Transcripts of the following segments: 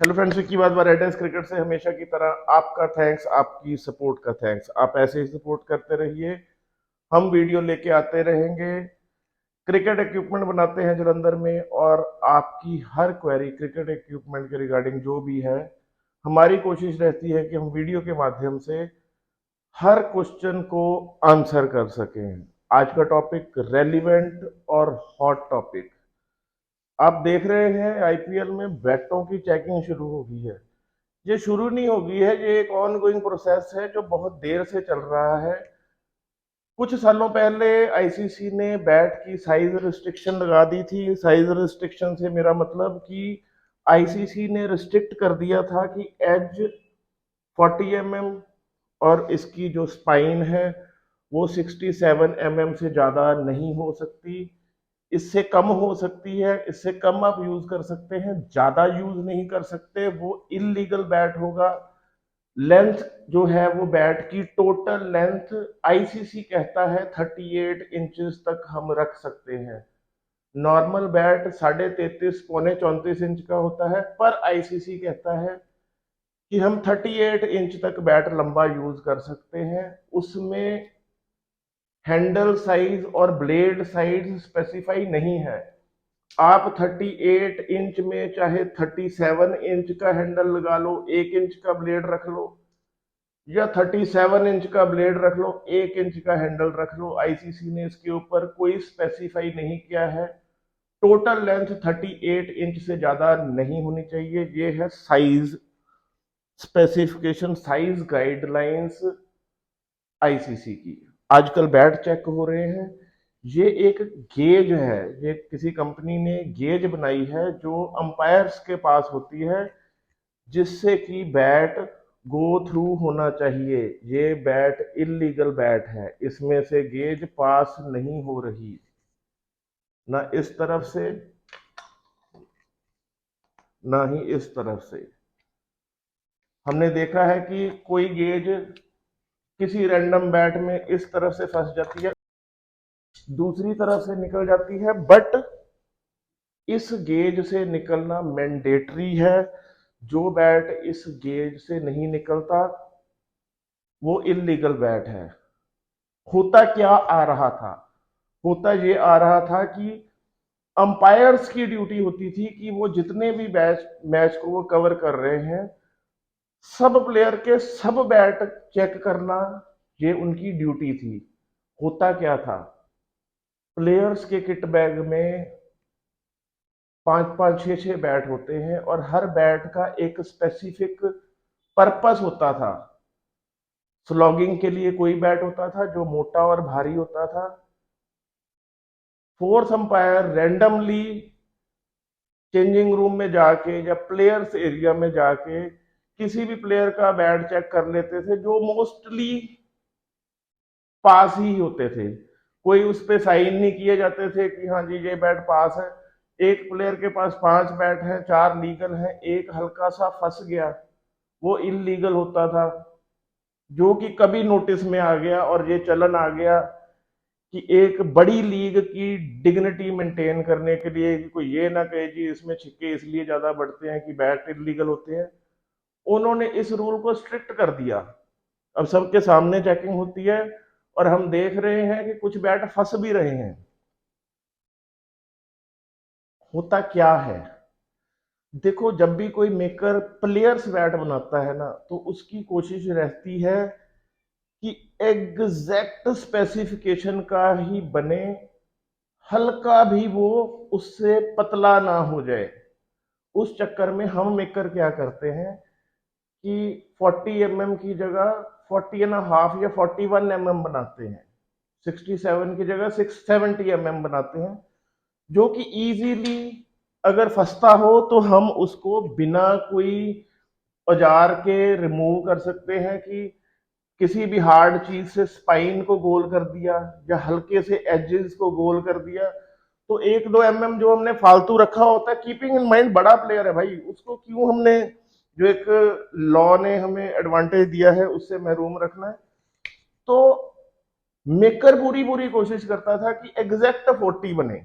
Hello friends, की बात red S cricket से हमेशा की तरह आपका थैंक्स, आपकी सपोर्ट का थैंक्स। आप ऐसे ही सपोर्ट करते रहिए, हम वीडियो लेके आते रहेंगे। क्रिकेट इक्विपमेंट बनाते हैं जलंधर में, और आपकी हर क्वेरी क्रिकेट इक्विपमेंट के रिगार्डिंग जो भी है, हमारी कोशिश रहती है कि हम वीडियो के माध्यम से हर क्वेश्चन को आंसर कर सकें। आज का टॉपिक रेलिवेंट और हॉट टॉपिक। आप देख रहे हैं आईपीएल में बैटों की चेकिंग शुरू हो गई है। ये शुरू नहीं होगी है, ये एक ऑन गोइंग प्रोसेस है जो बहुत देर से चल रहा है। कुछ सालों पहले आईसीसी ने बैट की साइज रिस्ट्रिक्शन लगा दी थी। साइज रिस्ट्रिक्शन से मेरा मतलब कि आईसीसी ने रिस्ट्रिक्ट कर दिया था कि एज 40 और इसकी जो स्पाइन है वो 67 से ज़्यादा नहीं हो सकती। इससे कम हो सकती है, इससे कम आप यूज कर सकते हैं, ज़्यादा यूज नहीं कर सकते, वो इलीगल बैट होगा। लेंथ जो है वो बैट की टोटल लेंथ आईसीसी कहता है 38 इंचेस तक हम रख सकते हैं। नॉर्मल बैट 33.5 पौने 34 इंच का होता है, पर आईसीसी कहता है कि हम 38 इंच तक बैट लंबा यूज कर सकते हैं। उसमें हैंडल साइज और ब्लेड साइज स्पेसिफाई नहीं है। आप 38 इंच में चाहे 37 इंच का हैंडल लगा लो, 1 इंच का ब्लेड रख लो, या 37 इंच का ब्लेड रख लो, 1 इंच का हैंडल रख लो। आईसीसी ने इसके ऊपर कोई स्पेसिफाई नहीं किया है। टोटल लेंथ 38 इंच से ज्यादा नहीं होनी चाहिए। ये है size specification, size guidelines ICC की। आजकल बैट चेक हो रहे हैं। ये एक गेज है, ये किसी कंपनी ने गेज बनाई है जो अंपायर्स के पास होती है, जिससे कि बैट गो थ्रू होना चाहिए। ये बैट इलीगल बैट है, इसमें से गेज पास नहीं हो रही, ना इस तरफ से ना ही इस तरफ से। हमने देखा है कि कोई गेज किसी रैंडम बैट में इस तरफ से फंस जाती है, दूसरी तरफ से निकल जाती है, बट इस गेज से निकलना मैंडेटरी है। जो बैट इस गेज से नहीं निकलता वो इलीगल बैट है। होता क्या आ रहा था? होता ये आ रहा था कि अंपायर्स की ड्यूटी होती थी कि वो जितने भी मैच मैच को वो कवर कर रहे हैं, सब प्लेयर के सब बैट चेक करना, ये उनकी ड्यूटी थी। होता क्या था, प्लेयर्स के किट बैग में 5-5 6-6 बैट होते हैं, और हर बैट का एक स्पेसिफिक पर्पस होता था। स्लॉगिंग के लिए कोई बैट होता था जो मोटा और भारी होता था। Force umpire randomly changing room में जाके या प्लेयर्स एरिया में जाके किसी भी प्लेयर का बैट चेक कर लेते थे, जो मोस्टली पास ही होते थे। कोई उस पे साइन नहीं किए जाते थे कि हाँ जी ये बैट पास है। एक प्लेयर के पास 5 बैट हैं, 4 लीगल हैं, एक हल्का सा फंस गया, वो इलीगल होता था। जो कि कभी नोटिस में आ गया और ये चलन आ गया कि एक बड़ी लीग की डिग्निटी मेंटेन करने के लिए कि कोई ये ना कहे जी इसमें छिक्के इसलिए ज्यादा बढ़ते हैं कि बैट इलीगल होते हैं, उन्होंने इस रूल को स्ट्रिक्ट कर दिया। अब सबके सामने चेकिंग होती है, और हम देख रहे हैं कि कुछ बैट फंस भी रहे हैं। होता क्या है, देखो, जब भी कोई मेकर प्लेयर्स बैट बनाता है ना, तो उसकी कोशिश रहती है कि एग्जैक्ट स्पेसिफिकेशन का ही बने, हल्का भी वो उससे पतला ना हो जाए। उस चक्कर में हम मेकर क्या करते हैं कि 40 की जगह 40.5 या 41 बनाते हैं, 67 की जगह 670 बनाते हैं, जो कि इजीली अगर फंसता हो तो हम उसको बिना कोई औजार के रिमूव कर सकते हैं। कि किसी भी हार्ड चीज से स्पाइन को गोल कर दिया या हल्के से एजेस को गोल कर दिया, तो 1-2 जो हमने फालतू रखा होता है, कीपिंग इन माइंड बड़ा प्लेयर है भाई, उसको क्यों हमने, जो एक लॉ ने हमें एडवांटेज दिया है, उससे महरूम रखना है। तो मेकर पूरी पूरी कोशिश करता था कि एग्जैक्ट 40 बने।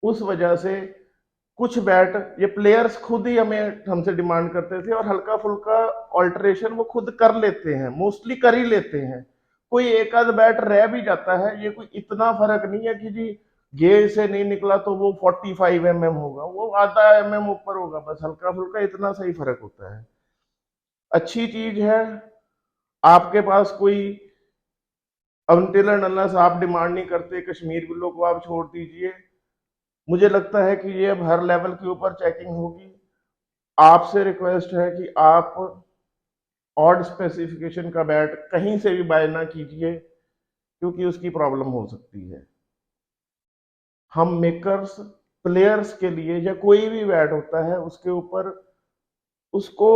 उस वजह से कुछ बैट ये प्लेयर्स खुद ही हमें हमसे डिमांड करते थे और हल्का फुल्का ऑल्टरेशन वो खुद कर लेते हैं, मोस्टली कर ही लेते हैं। कोई एक आध बैट रह भी जाता है, ये कोई इतना फर्क नहीं है कि जी गेज से नहीं निकला तो वो 45 mm होगा, वो आधा ऊपर होगा, बस हल्का फुल्का इतना सही फर्क होता है। अच्छी चीज है, आपके पास कोई अनटिल एंड अनलेस आप डिमांड नहीं करते कश्मीर बिल्लो को आप छोड़ दीजिए। मुझे लगता है कि ये अब हर लेवल के ऊपर चेकिंग होगी। आपसे रिक्वेस्ट है कि आप ऑड स्पेसिफिकेशन का बैट कहीं से भी बाय ना कीजिए, क्योंकि उसकी प्रॉब्लम हो सकती है। हम मेकर्स प्लेयर्स के लिए या कोई भी बैट होता है उसके ऊपर उसको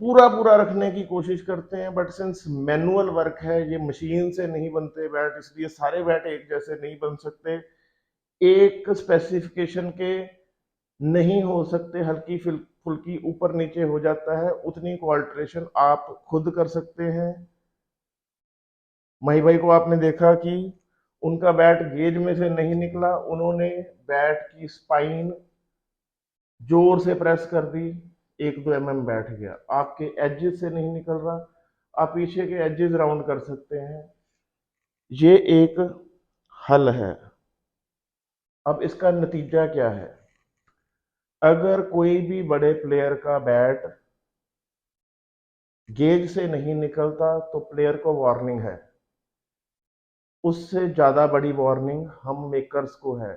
पूरा पूरा रखने की कोशिश करते हैं, बट सिंस मैनुअल वर्क है, ये मशीन से नहीं बनते बैट, इसलिए सारे बैट एक जैसे नहीं बन सकते, एक स्पेसिफिकेशन के नहीं हो सकते, हल्की फुल्की ऊपर नीचे हो जाता है, उतनी को अल्ट्रेशन आप खुद कर सकते हैं। मही भाई को आपने देखा कि उनका बैट गेज में से नहीं निकला, उन्होंने बैट की स्पाइन जोर से प्रेस कर दी, 1-2 mm बैठ गया। आपके एजेस से नहीं निकल रहा, आप पीछे के एजेस राउंड कर सकते हैं, ये एक हल है। अब इसका नतीजा क्या है? अगर कोई भी बड़े प्लेयर का बैट गेज से नहीं निकलता तो प्लेयर को वार्निंग है, उससे ज्यादा बड़ी वार्निंग हम मेकर्स को है,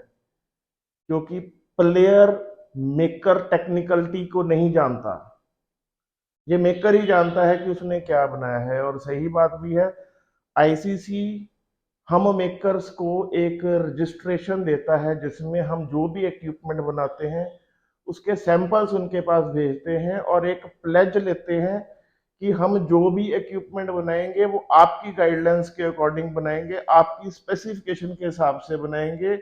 क्योंकि प्लेयर मेकर टेक्निकलिटी को नहीं जानता, ये मेकर ही जानता है कि उसने क्या बनाया है। और सही बात भी है, आईसीसी हम मेकर्स को एक रजिस्ट्रेशन देता है जिसमें हम जो भी इक्विपमेंट बनाते हैं उसके सैंपल्स उनके पास भेजते हैं और एक प्लेज लेते हैं कि हम जो भी इक्विपमेंट बनाएंगे वो आपकी गाइडलाइंस के अकॉर्डिंग बनाएंगे, आपकी स्पेसिफिकेशन के हिसाब से बनाएंगे।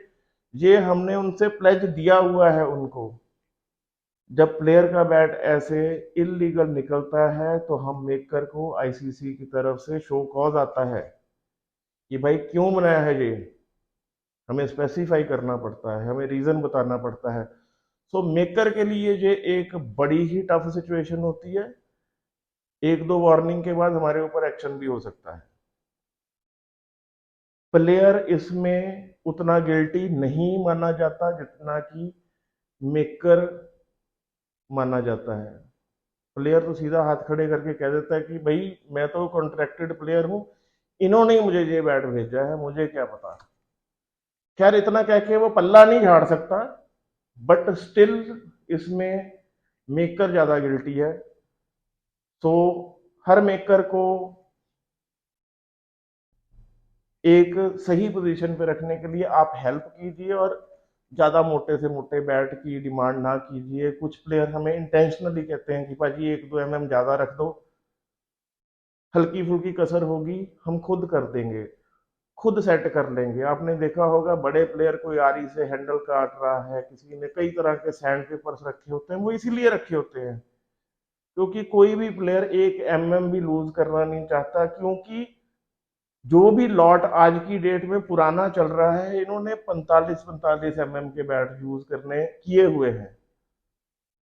ये हमने उनसे प्लेज दिया हुआ है उनको। जब प्लेयर का बैट ऐसे इलीगल निकलता है तो हम मेकर को आईसीसी की तरफ से शो कॉज आता है कि भाई क्यों बनाया है ये, हमें स्पेसिफाई करना पड़ता है, हमें रीजन बताना पड़ता है। सो मेकर के लिए ये एक बड़ी ही टफ सिचुएशन होती है, एक दो वार्निंग के बाद हमारे ऊपर एक्शन भी हो सकता है। प्लेयर इसमें उतना गिल्टी नहीं माना जाता जितना कि मेकर माना जाता है। प्लेयर तो सीधा हाथ खड़े करके कह देता है कि भाई मैं तो कॉन्ट्रैक्टेड प्लेयर हूं, इन्होंने ही मुझे ये बैट भेजा है, मुझे क्या पता। खैर इतना कह के वो पल्ला नहीं झाड़ सकता, बट स्टिल इसमें मेकर ज्यादा गिल्टी है। तो हर मेकर को एक सही पोजीशन पे रखने के लिए आप हेल्प कीजिए और ज्यादा मोटे से मोटे बैट की डिमांड ना कीजिए। कुछ प्लेयर हमें इंटेंशनली कहते हैं कि भाजी 1-2 mm ज्यादा रख दो, हल्की फुल्की कसर होगी हम खुद कर देंगे, खुद सेट कर लेंगे। आपने देखा होगा बड़े प्लेयर कोई आरी से हैंडल काट रहा है, किसी ने कई तरह के सैंड पेपर्स रखे होते हैं, वो इसीलिए रखे होते हैं क्योंकि कोई भी प्लेयर 1 mm भी लूज करना नहीं चाहता, क्योंकि जो भी लॉट आज की डेट में पुराना चल रहा है इन्होंने 45-45 mm के बैट यूज करने किए हुए हैं,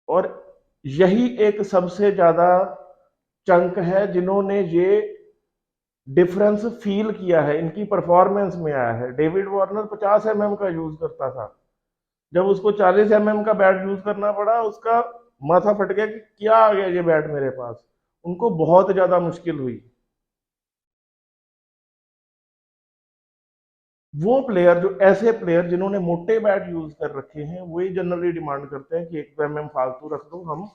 और यही एक सबसे ज्यादा चंक है जिन्होंने ये डिफरेंस फील किया है, इनकी परफॉर्मेंस में आया है। डेविड वार्नर 50 mm का यूज करता था, जब उसको 40 mm का बैट यूज करना पड़ा उसका माथा फट गया कि क्या आ गया ये बैट मेरे पास, उनको बहुत ज्यादा मुश्किल हुई। वो प्लेयर जो ऐसे प्लेयर जिन्होंने मोटे बैट यूज कर रखे हैं वही जनरली डिमांड करते हैं कि 1-2 mm फालतू रख दो, हम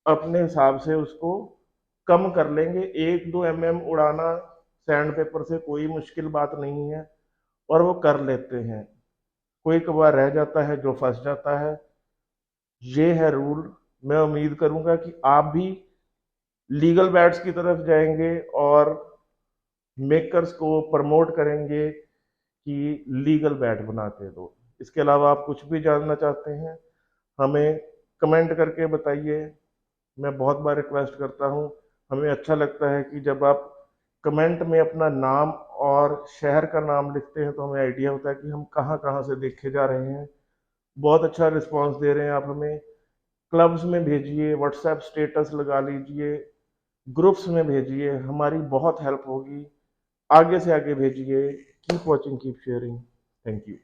अपने हिसाब से उसको कम कर लेंगे। 1-2 mm उड़ाना सैंड पेपर से कोई मुश्किल बात नहीं है और वो कर लेते हैं। कोई कबार रह जाता है जो फंस जाता है, ये है रूल। मैं उम्मीद करूंगा कि आप भी लीगल बैट्स की तरफ जाएंगे और मेकर्स को प्रमोट करेंगे कि लीगल बैट बनाते दो। इसके अलावा आप कुछ भी जानना चाहते हैं हमें कमेंट करके बताइए। मैं बहुत बार रिक्वेस्ट करता हूँ, हमें अच्छा लगता है कि जब आप कमेंट में अपना नाम और शहर का नाम लिखते हैं तो हमें आइडिया होता है कि हम कहाँ कहाँ से देखे जा रहे हैं। बहुत अच्छा रिस्पांस दे रहे हैं आप हमें। क्लब्स में भेजिए, व्हाट्सएप स्टेटस लगा लीजिए, ग्रुप्स में भेजिए, हमारी बहुत हेल्प होगी। आगे से आगे भेजिए। Keep watching, keep sharing. Thank you.